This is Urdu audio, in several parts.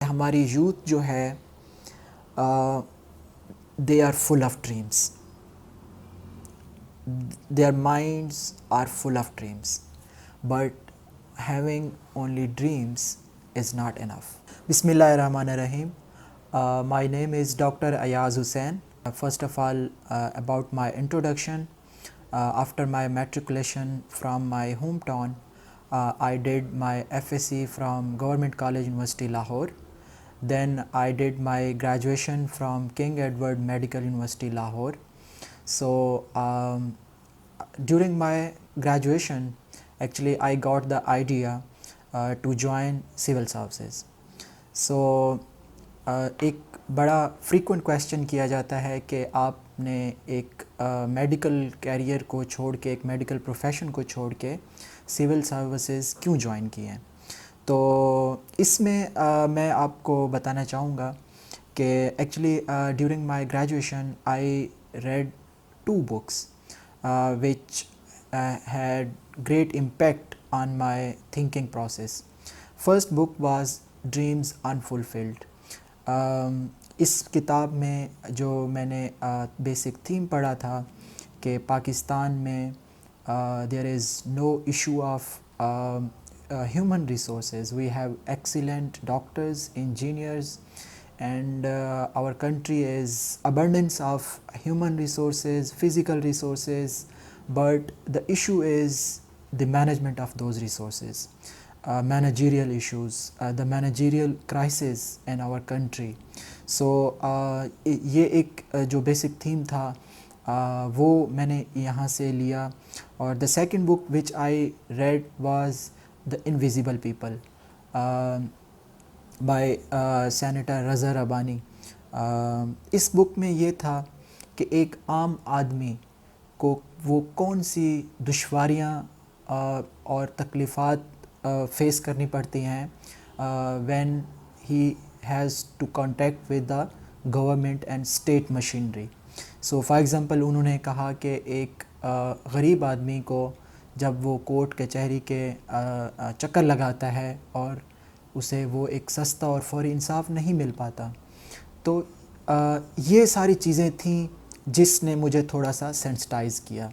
ہماری یوتھ جو ہے they are full of dreams. Their minds are full of dreams, but having only dreams is not enough. Bismillah ar-Rahman ar-Rahim. My name is Dr. Ayaz Hussain. First of all, about my introduction. After my matriculation from my hometown, I did my FSc from Government College University Lahore. Then I did my graduation from King Edward Medical University Lahore. So during my graduation, actually I got the idea to join civil services. So ایک بڑا فریکوینٹ کویسچن کیا جاتا ہے کہ آپ نے ایک میڈیکل کیریئر کو چھوڑ کے، ایک میڈیکل پروفیشن کو چھوڑ کے سول سروسز کیوں جوائن کیے ہیں. تو اس میں میں آپ کو بتانا چاہوں گا کہ actually during my graduation I read 2 books which had great impact on my thinking process. First book was Dreams Unfulfilled. اس کتاب میں جو میں نے بیسک تھیم پڑھا تھا کہ پاکستان میں there is no issue of human resources. We have excellent doctors, engineers, and our country is abundance of human resources, physical resources, but the issue is the management of those resources. Managerial issues, the managerial crisis in our country. So یہ ایک جو بیسک تھیم تھا وہ میں نے یہاں سے لیا. اور the second book which I read was The Invisible People by Senator Raza Rabbani. اس بک میں یہ تھا کہ ایک عام آدمی کو وہ کون سی دشواریاں اور تکلیفات فیس کرنی پڑتی ہیں when he has to contact with the government and state machinery. So for example انہوں نے کہا کہ ایک غریب آدمی کو جب وہ کورٹ کچہری کے چکر لگاتا ہے اور اسے وہ ایک سستا اور فوری انصاف نہیں مل پاتا. تو یہ ساری چیزیں تھیں جس نے مجھے تھوڑا سا سینسٹائز کیا.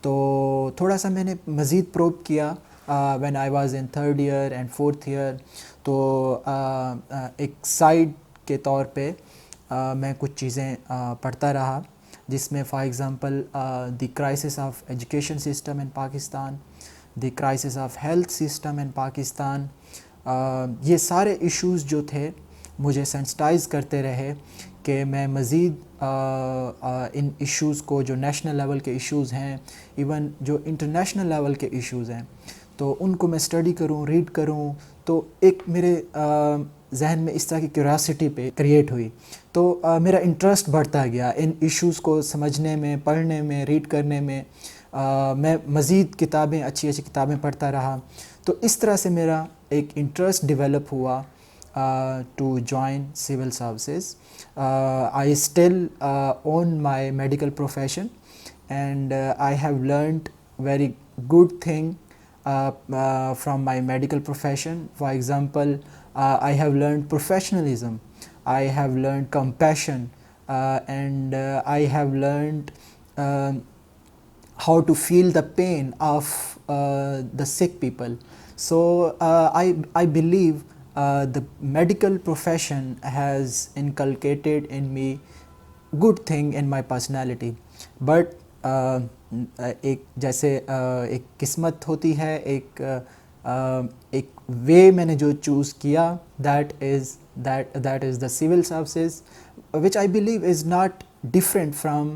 تو تھوڑا سا میں نے مزید پروب کیا when I was in 3rd year and 4th year. تو ایک سائڈ کے طور پہ میں کچھ چیزیں پڑھتا رہا جس میں for example the crisis of education system in Pakistan, the crisis of health system in Pakistan. یہ سارے ایشوز جو تھے مجھے سینسٹائز کرتے رہے کہ میں مزید ان ایشوز کو، جو نیشنل لیول کے ایشوز ہیں، ایون جو انٹرنیشنل لیول کے ایشوز ہیں، تو ان کو میں اسٹڈی کروں، ریڈ کروں. تو ایک میرے ذہن میں اس طرح کی کیوریاسٹی پہ کریٹ ہوئی. تو میرا انٹرسٹ بڑھتا گیا ان ایشوز کو سمجھنے میں، پڑھنے میں، ریڈ کرنے میں. میں مزید کتابیں، اچھی اچھی کتابیں پڑھتا رہا. تو اس طرح سے میرا ایک انٹرسٹ ڈیولپ ہوا to join civil services. I still own my medical profession and I have learned very good thing from my medical profession. For example, I have learned professionalism, I have learned compassion, and I have learned how to feel the pain of the sick people. So I believe the medical profession has inculcated in me good thing in my personality. But ایک جیسے ایک قسمت ہوتی ہے، ایک وے میں نے جو چوز کیا that is the civil services, which I believe is not different from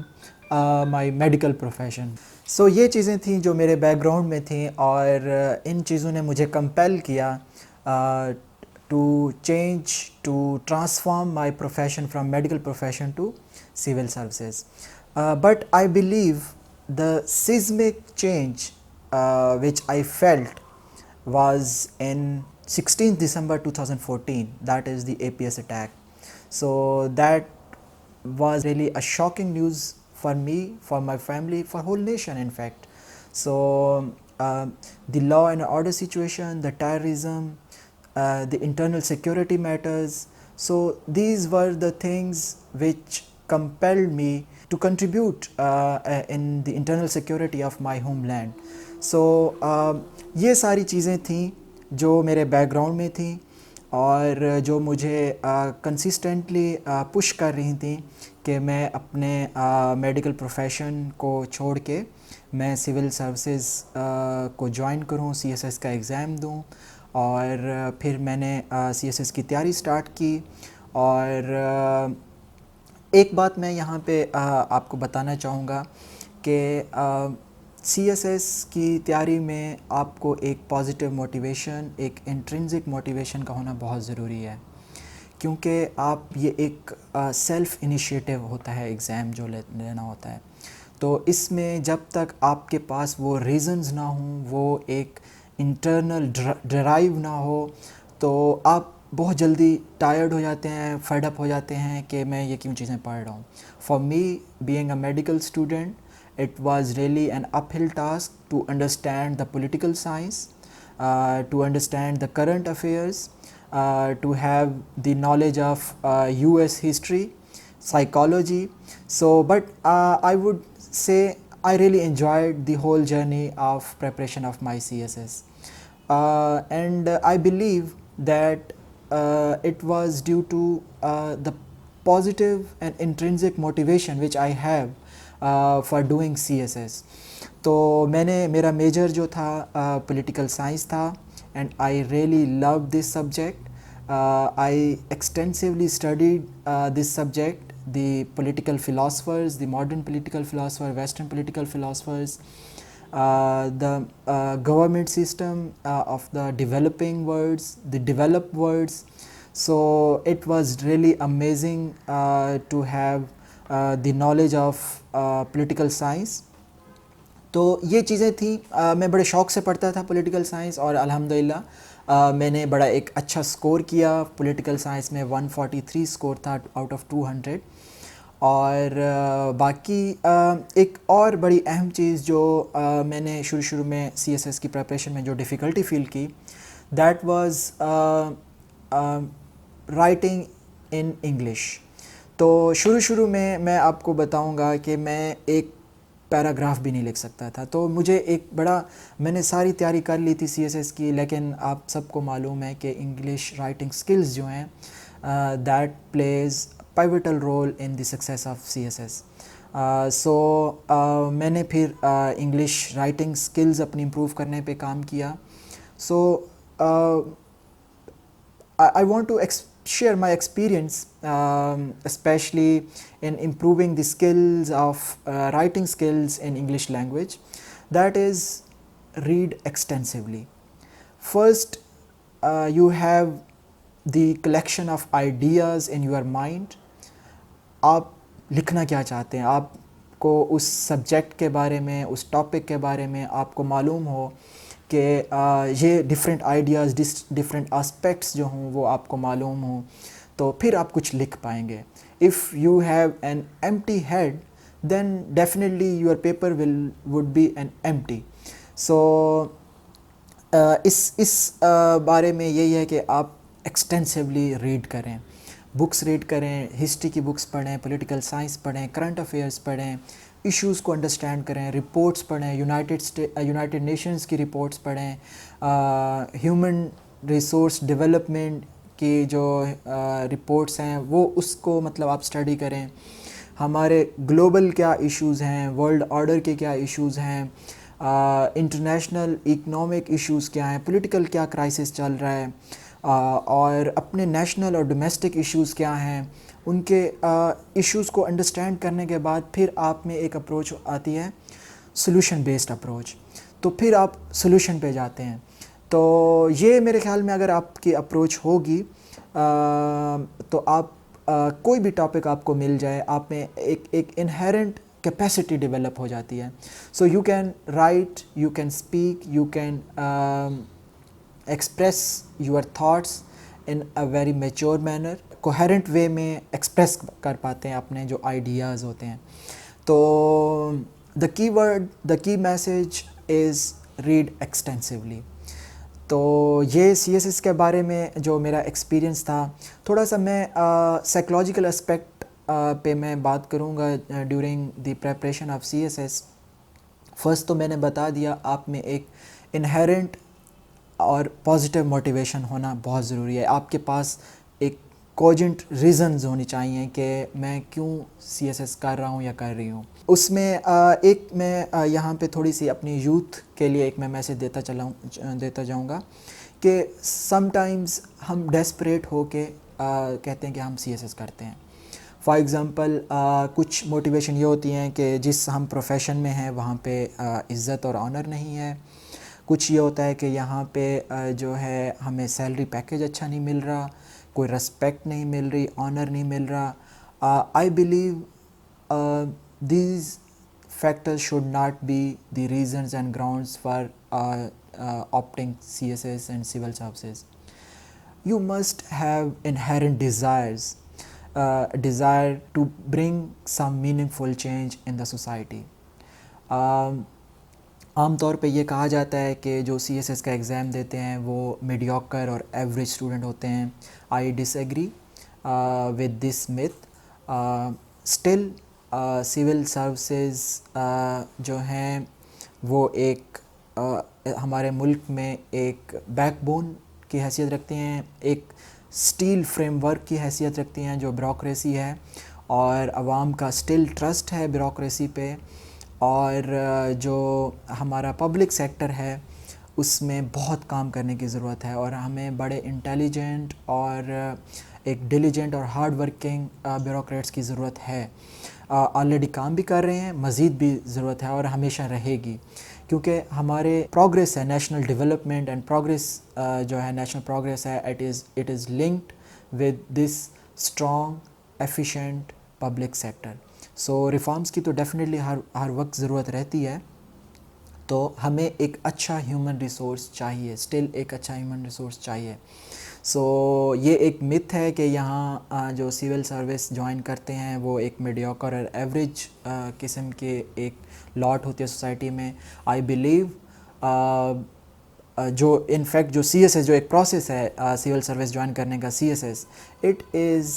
my medical profession. So یہ چیزیں تھیں جو میرے بیک گراؤنڈ میں تھیں اور ان چیزوں نے مجھے کمپیل کیا to change, to transform my profession from medical profession to civil services. But I believe the seismic change which I felt was in 16th December 2014, that is the APS attack. So that was really a shocking news for me, for my family, for whole nation in fact. So the law and order situation, the terrorism, the internal security matters. So these were the things which compelled me to contribute in the internal security of my homeland. So یہ ساری چیزیں تھیں جو میرے بیک گراؤنڈ میں تھیں اور جو مجھے کنسسٹنٹلی پش کر رہی تھیں کہ میں اپنے میڈیکل پروفیشن کو چھوڑ کے میں سول سروسز کو جوائن کروں, سی ایس ایس کا ایگزام دوں. اور پھر میں نے سی ایس ایس کی تیاری سٹارٹ کی. اور ایک بات میں یہاں پہ آپ کو بتانا چاہوں گا کہ سی ایس ایس کی تیاری میں آپ کو ایک پازیٹیو موٹیویشن, ایک انٹرنزک موٹیویشن کا ہونا بہت ضروری ہے, کیونکہ آپ یہ ایک سیلف انیشیٹو ہوتا ہے ایگزام جو لینا ہوتا ہے. تو اس میں جب تک آپ کے پاس وہ ریزنز نہ ہوں, وہ ایک انٹرنل ڈرائیو نہ ہو, تو آپ بہت جلدی ٹائرڈ ہو جاتے ہیں, فیڈ اپ ہو جاتے ہیں کہ میں یہ کیوں چیزیں پڑھ رہا ہوں. For me being a medical student, it was really an uphill task to understand the political science, to understand the current affairs, to have the knowledge of US history, psychology. So but I would say I really enjoyed the whole journey of preparation of my CSS, and I believe that it was due to the positive and intrinsic motivation which I have for doing C S S. تو میں نے, میرا میجر جو تھا پولیٹیکل سائنس تھا, and I really love this subject. I extensively studied this subject, the political philosophers, the modern political philosopher, western political philosophers, the government system of the developing worlds, the developed worlds. So it was really amazing to have the knowledge of political science. تو یہ چیزیں تھیں. میں بڑے شوق سے پڑھتا تھا پولیٹیکل سائنس, اور الحمدللہ میں نے بڑا ایک اچھا سکور کیا پولیٹیکل سائنس میں. 143 سکور تھا آؤٹ آف 200. اور باقی ایک اور بڑی اہم چیز جو میں نے شروع میں سی ایس ایس کی پریپریشن میں جو ڈیفیکلٹی فیل کی, that was writing in English. تو شروع میں آپ کو بتاؤں گا کہ میں ایک پیراگراف بھی نہیں لکھ سکتا تھا. تو مجھے ایک بڑا, میں نے ساری تیاری کر لی تھی سی ایس ایس کی, لیکن آپ سب کو معلوم ہے کہ انگلش رائٹنگ سکلز جو ہیں that please pivotal role in the success of CSS. So میں نے پھر انگلش رائٹنگ سکلز اپنی امپروو کرنے پہ کام کیا. So I want to share my experience, especially in improving the skills of writing skills in English language. That is, read extensively. First, you have the collection of ideas in your mind. آپ لکھنا کیا چاہتے ہیں, آپ کو اس سبجیکٹ کے بارے میں, اس ٹاپک کے بارے میں آپ کو معلوم ہو کہ یہ ڈفرینٹ آئیڈیاز, ڈفرینٹ آسپیکٹس جو ہوں وہ آپ کو معلوم ہوں, تو پھر آپ کچھ لکھ پائیں گے. If you have an empty head then definitely your paper would be an empty. So اس بارے میں یہی ہے کہ آپ ایکسٹینسولی ریڈ کریں, بکس ریڈ کریں, ہسٹری کی بکس پڑھیں, پولیٹیکل سائنس پڑھیں, کرنٹ افیئرس پڑھیں, ایشوز کو انڈرسٹینڈ کریں, رپورٹس پڑھیں, یونائٹڈ نیشنز کی رپورٹس پڑھیں, ہیومن ریسورس ڈیولپمنٹ کی جو رپورٹس ہیں وہ اس کو مطلب آپ اسٹڈی کریں. ہمارے گلوبل کیا ایشوز ہیں, ورلڈ آرڈر کے کیا ایشوز ہیں, انٹرنیشنل اکنامک ایشوز کیا ہیں, پولیٹیکل کیا کرائسس چل رہا ہے, اور اپنے نیشنل اور ڈومیسٹک ایشوز کیا ہیں. ان کے ایشوز کو انڈرسٹینڈ کرنے کے بعد پھر آپ میں ایک اپروچ آتی ہے سولوشن بیسڈ اپروچ, تو پھر آپ سولوشن پہ جاتے ہیں. تو یہ میرے خیال میں اگر آپ کی اپروچ ہوگی تو آپ کوئی بھی ٹاپک آپ کو مل جائے, آپ میں ایک انہیرنٹ کیپیسٹی ڈیولپ ہو جاتی ہے. So you can write, you can speak, you can express your thoughts in a very mature manner, coherent way میں ایکسپریس کر پاتے ہیں اپنے جو آئیڈیاز ہوتے ہیں. تو دا کی میسج از ریڈ ایکسٹینسولی. تو یہ سی ایس ایس کے بارے میں جو میرا ایکسپیرینس تھا. تھوڑا سا میں سائیکلوجیکل اسپیکٹ پہ میں بات کروں گا during the preparation of C S ایس. فرسٹ تو میں نے بتا دیا, آپ میں ایک انہیرنٹ اور پازیٹیو موٹیویشن ہونا بہت ضروری ہے. آپ کے پاس ایک کوجنٹ ریزنز ہونی چاہیے کہ میں کیوں سی ایس ایس کر رہا ہوں یا کر رہی ہوں. اس میں ایک میں یہاں پہ تھوڑی سی اپنی یوتھ کے لیے ایک میں میسیج دیتا جاؤں گا کہ سم ٹائمز ہم ڈیسپریٹ ہو کے کہتے ہیں کہ ہم سی ایس ایس کرتے ہیں. فار ایگزامپل کچھ موٹیویشن یہ ہوتی ہیں کہ جس ہم پروفیشن میں ہیں وہاں پہ عزت اور آنر نہیں ہے. کچھ یہ ہوتا ہے کہ یہاں پہ جو ہے ہمیں سیلری پیکیج اچھا نہیں مل رہا, کوئی رسپیکٹ نہیں مل رہی, آنر نہیں مل رہا. I believe these factors should not be the reasons and grounds for opting CSS and civil services. You must have inherent desire to bring some meaningful change in the society. عام طور پہ یہ کہا جاتا ہے کہ جو سی ایس ایس کا ایگزام دیتے ہیں وہ میڈیوکر اور ایوریج اسٹوڈنٹ ہوتے ہیں. I disagree with this myth. Still civil services جو ہیں وہ ایک ہمارے ملک میں ایک بیک بون کی حیثیت رکھتے ہیں, ایک اسٹیل فریم ورک کی حیثیت رکھتی ہیں جو بیوروکریسی ہے, اور عوام کا اسٹل ٹرسٹ ہے بیوروکریسی پہ. اور جو ہمارا پبلک سیکٹر ہے اس میں بہت کام کرنے کی ضرورت ہے, اور ہمیں بڑے انٹیلیجنٹ اور ایک ڈیلیجنٹ اور ہارڈ ورکنگ بیوروکریٹس کی ضرورت ہے. آلریڈی کام بھی کر رہے ہیں, مزید بھی ضرورت ہے اور ہمیشہ رہے گی, کیونکہ ہمارے پروگریس ہے, نیشنل ڈیولپمنٹ اینڈ پروگریس جو ہے نیشنل پروگریس ہے, it is linked with this strong efficient public sector. So reforms کی تو ڈیفینیٹلی ہر وقت ضرورت رہتی ہے. تو ہمیں ایک اچھا ہیومن ریسورس چاہیے, اسٹل ایک اچھا ہیومن ریسورس چاہیے. سو یہ ایک متھ ہے کہ یہاں جو سول سروس جوائن کرتے ہیں وہ ایک میڈیوکر اور ایوریج قسم کے ایک لاٹ ہوتی ہے سوسائٹی میں. آئی بلیو جو انفیکٹ جو سی ایس ایس جو ایک پروسیس ہے سول سروس جوائن کرنے کا, C S S it is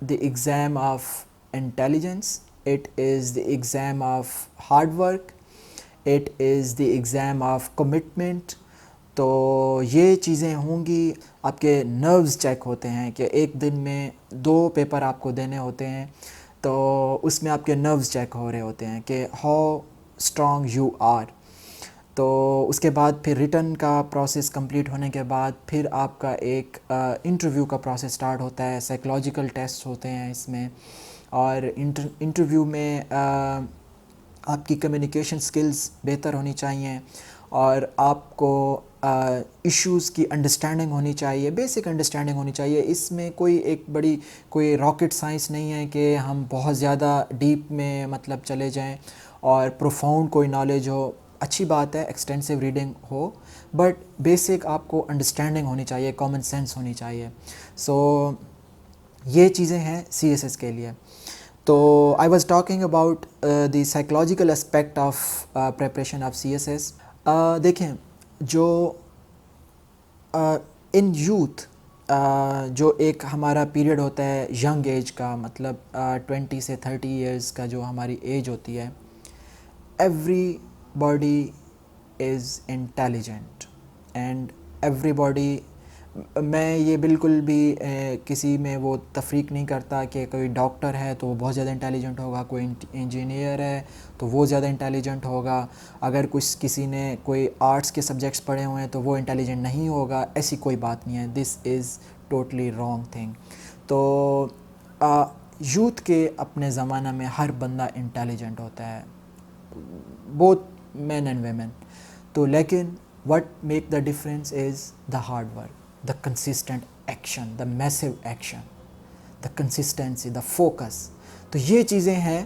the exam of intelligence, it is the exam of hard work, it is the exam of commitment. تو یہ چیزیں ہوں گی. آپ کے نروز چیک ہوتے ہیں کہ ایک دن میں 2 پیپر آپ کو دینے ہوتے ہیں, تو اس میں آپ کے نروز چیک ہو رہے ہوتے ہیں کہ ہاؤ اسٹرانگ یو آر. تو اس کے بعد پھر ریٹن کا پروسیس کمپلیٹ ہونے کے بعد پھر آپ کا ایک انٹرویو کا پروسیس سٹارٹ ہوتا ہے. سائیکلوجیکل ٹیسٹ ہوتے ہیں اس میں, اور انٹرویو میں آپ کی کمیونیکیشن سکلز بہتر ہونی چاہیے, اور آپ کو ایشوز کی انڈرسٹینڈنگ ہونی چاہیے, بیسک انڈرسٹینڈنگ ہونی چاہیے. اس میں کوئی راکٹ سائنس نہیں ہے کہ ہم بہت زیادہ ڈیپ میں مطلب چلے جائیں اور پروفاؤنڈ کوئی نالج ہو. اچھی بات ہے extensive reading who, but basic آپ کو انڈرسٹینڈنگ ہونی چاہیے, کامن سینس ہونی چاہیے. سو یہ چیزیں ہیں سی ایس ایس کے لیے. تو I was talking about the psychological aspect of preparation of C S S. دیکھیں جو ان یوتھ جو ایک ہمارا پیریڈ ہوتا ہے ینگ ایج کا, مطلب 20 سے 30 ایئرس کا جو ہماری ایج ہوتی ہے, every body is intelligent and every body. میں یہ بالکل بھی کسی میں وہ تفریق نہیں کرتا کہ کوئی ڈاکٹر ہے تو وہ بہت زیادہ انٹیلیجنٹ ہوگا, کوئی انجینئر ہے تو وہ زیادہ انٹیلیجنٹ ہوگا, اگر کسی نے کوئی آرٹس کے سبجیکٹس پڑھے ہوئے ہیں تو وہ انٹیلیجنٹ نہیں ہوگا. ایسی کوئی بات نہیں ہے. دس از ٹوٹلی رانگ تھنگ. تو یوتھ کے اپنے زمانہ میں ہر بندہ انٹیلیجنٹ ہوتا ہے, بوتھ مین اینڈ ویمن. تو لیکن what make the difference is the hard work, the consistent action, the massive action, the consistency, the focus. تو یہ چیزیں ہیں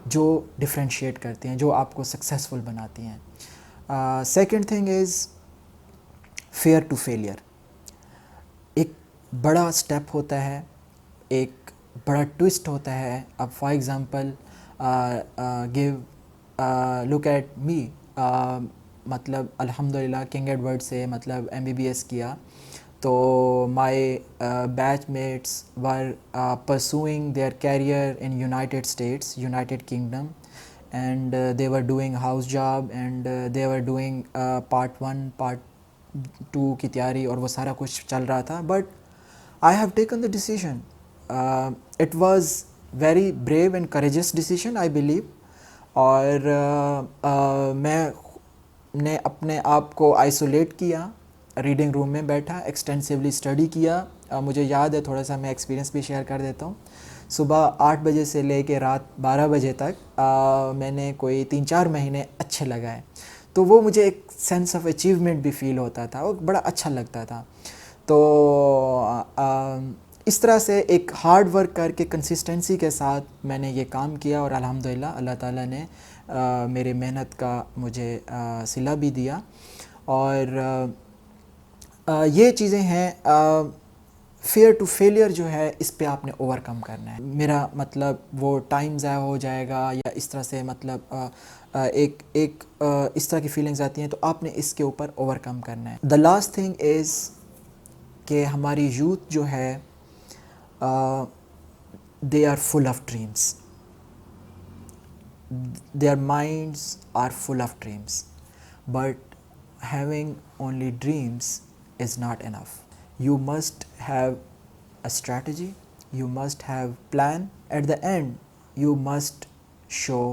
جو ڈفرینشیٹ کرتی ہیں, جو آپ کو سکسیزفل بناتی ہیں. Second thing is fear to failure. ایک بڑا اسٹیپ ہوتا ہے, ایک بڑا ٹوسٹ ہوتا ہے. اب for example look at me, مطلب الحمدللہ کنگ ایڈورڈ سے مطلب MBBS کیا. تو my batchmates were pursuing their career in United States, United Kingdom, and they were doing house job, and they were doing part 1 part 2 کی تیاری, اور وہ سارا کچھ چل رہا تھا. But I have taken the decision. It was very brave and courageous decision, I believe. اور میں نے اپنے آپ کو آئسولیٹ کیا, ریڈنگ روم میں بیٹھا, ایکسٹینسیولی اسٹڈی کیا. مجھے یاد ہے, تھوڑا سا میں ایکسپیرینس بھی شیئر کر دیتا ہوں. صبح 8 بجے سے لے کے رات 12 بجے تک میں نے کوئی 3-4 مہینے اچھے لگائے. تو وہ مجھے ایک سینس آف اچیومنٹ بھی فیل ہوتا تھا, وہ بڑا اچھا لگتا تھا. تو اس طرح سے ایک ہارڈ ورک کر کے کنسسٹنسی کے ساتھ میں نے یہ کام کیا, اور الحمدللہ اللہ تعالیٰ نے میرے محنت کا مجھے صلہ بھی دیا. اور یہ چیزیں ہیں. فیئر ٹو فیلئر جو ہے, اس پہ آپ نے اوور کم کرنا ہے. میرا مطلب وہ ٹائم ضائع ہو جائے گا یا اس طرح سے, مطلب ایک اس طرح کی فیلنگز آتی ہیں, تو آپ نے اس کے اوپر اوور کم کرنا ہے. دا لاسٹ تھنگ از کہ ہماری یوتھ جو ہے they are full of dreams. Their minds are full of dreams. But having only dreams is not enough. You must have a strategy. You must have plan. At the end, you must show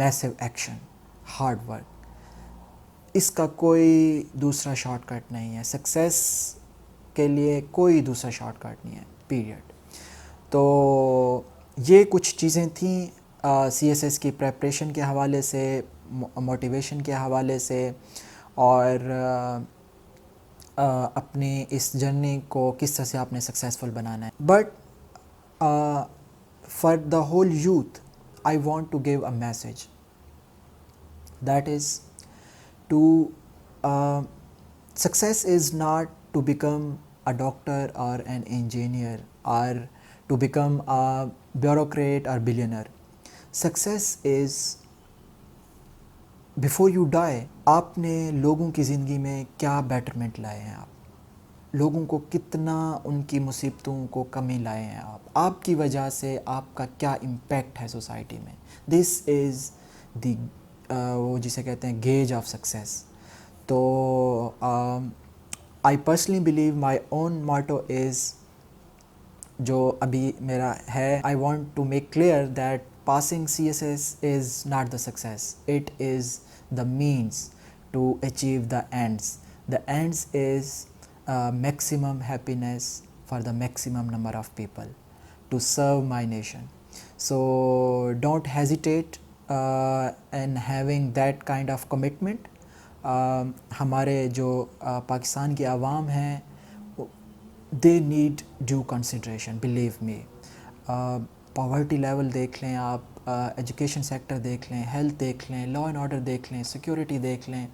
massive action, hard work. اس کا کوئی دوسرا شارٹ کٹ نہیں ہے. سکسیس کے لیے کوئی دوسرا شارٹ کٹ نہیں ہے, پیریڈ. تو یہ کچھ چیزیں تھیں CSS کی پریپریشن کے حوالے سے, موٹیویشن کے حوالے سے, اور اپنی اس جرنی کو کس طرح سے آپ نے سکسیزفل بنانا ہے. But for the whole youth I want to give a message, that is to success is not to become a doctor or an engineer or to become a bureaucrat or billionaire. Success is before you die, آپ نے لوگوں کی زندگی میں کیا بیٹرمنٹ لائے ہیں, آپ لوگوں کو کتنا ان کی مصیبتوں کو کمی لائے ہیں, آپ کی وجہ سے آپ کا کیا امپیکٹ ہے سوسائٹی میں. دس از دی وہ جسے کہتے ہیں گیج آف سکسیس. تو آئی پرسنلی بلیو مائی اون ماٹو از, جو ابھی میرا ہے, I want to make clear that passing CSS is not the success. It is the means to achieve the ends. The ends is maximum happiness for the maximum number of people to serve my nation. So don't hesitate in having that kind of commitment. ہمارے جو پاکستان کی عوام ہیں, they need due consideration, believe me. Poverty level دیکھ لیں آپ, ایجوکیشن سیکٹر دیکھ لیں, ہیلتھ دیکھ لیں, لا اینڈ آرڈر دیکھ لیں, سیکیورٹی دیکھ لیں,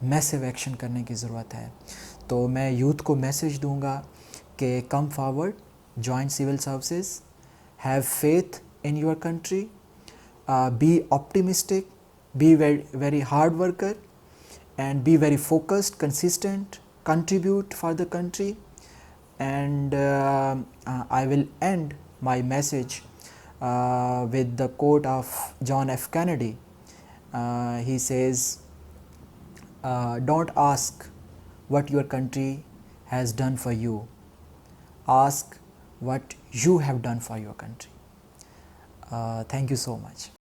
میسو ایکشن کرنے کی ضرورت ہے. تو میں یوتھ کو میسیج دوں گا کہ come forward, join civil services, have faith in your country, be optimistic, be very hard worker, and be very focused, consistent, contribute for the country. And I will end my message with the quote of John F. Kennedy. He says, don't ask what your country has done for you. Ask what you have done for your country. Thank you so much.